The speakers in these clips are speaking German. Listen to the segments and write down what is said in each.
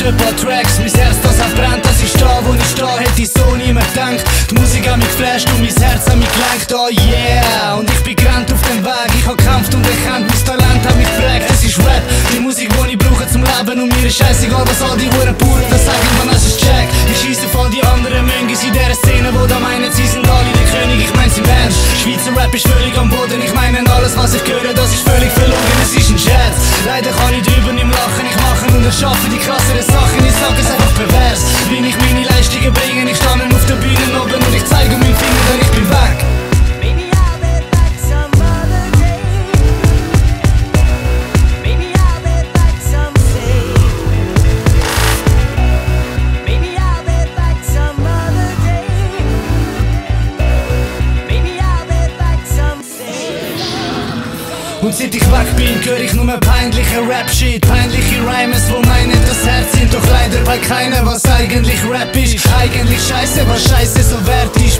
ein paar Tracks, mein Herz das hat brennt, dass ich stehe, wo ich stehe, hätte ich so niemand gedacht. Die Musik hat mich geflasht und mein Herz hat mich gelenkt, oh yeah. Und ich bin gerannt auf dem Weg, ich hab gekämpft und erkannt, mein Talent hat mich geprägt. Es ist Rap, die Musik, die ich brauche zum Leben, und mir ist scheißegal, was all die Huren Bauern da sagen, man, es ist Jack. Ich scheisse auf all die anderen Münges in dieser Szene, wo da meinen, sie sind alle der König, ich mein sie Mensch. Schweizer Rap ist völlig am Boden, ich meine alles, was ich höre, das ist völlig verlogen, es ist ein Scherz. Leider kann ich drüber nicht mehr lachen, ich mache und erschaffe die krasseren Sachen, ich sag es einfach pervers. Wie ich meine Leistungen bringe, ich stehe auf der Bühne oben und ich zeige meinen Finger, denn ich bin weg. Und seit ich weg bin, höre ich nur peinliche Rap-Shit, peinliche Rhymes, wo meinen das Herz sind, doch leider bei keiner, was eigentlich Rap ist. Eigentlich scheiße, was scheiße so wert ist.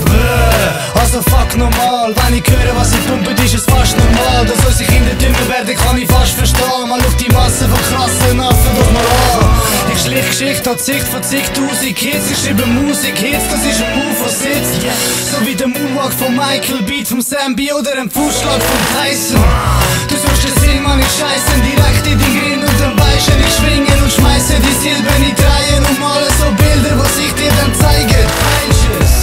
Also fuck normal, wenn ich höre, was ich pumpe, ist es fast normal. Dass unsere Kinder dümmer werden, kann ich fast verstehen. Mal auf die Masse von krassen Affen doch mal an. Ich schlich Geschichte an Sicht von zigtausend Kids, ich schreibe Musik, Hits, das ist ein Move, was sitzt. So wie der Moonwalk von Michael, Beat vom Sambi oder ein Fußschlag von Tyson. Du suchst den Sinn, man, ich scheiße direkt in die Grind und dann weisst ich schwinge und schmeiße die Silben in Dreien und male so Bilder, was ich dir dann zeige. Falsches.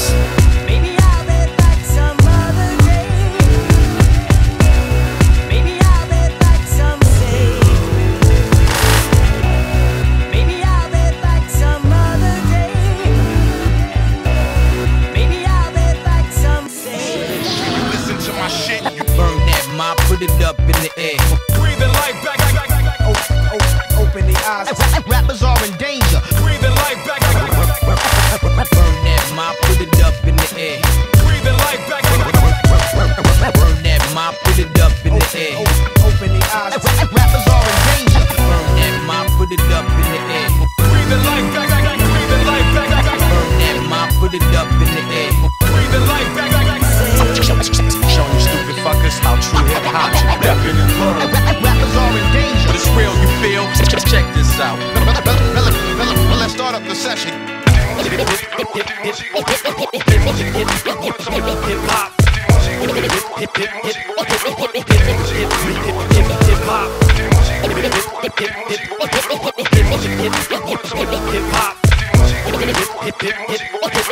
Put it up in the air. Breathe the light back. Open the eyes. Rappers are in danger. Breathe the light back. Burn that mop, put it up in the air. Breathe the light back. Burn that mop, put it up in the air. Open the eyes. Rappers are in danger. Burn that mop, put it up in the air. Breathe the light back. Breathe the light back. Burn that mop, put it up in the air. Breathe the light back. Show you stupid fuckers how true hip hop should be. Step in and learn. Rappers are in danger. But it's real, you feel? Check this out. Well, let's start up the session. Hip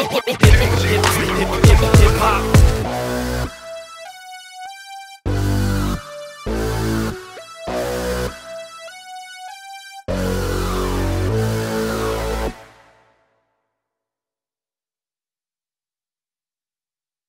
hop.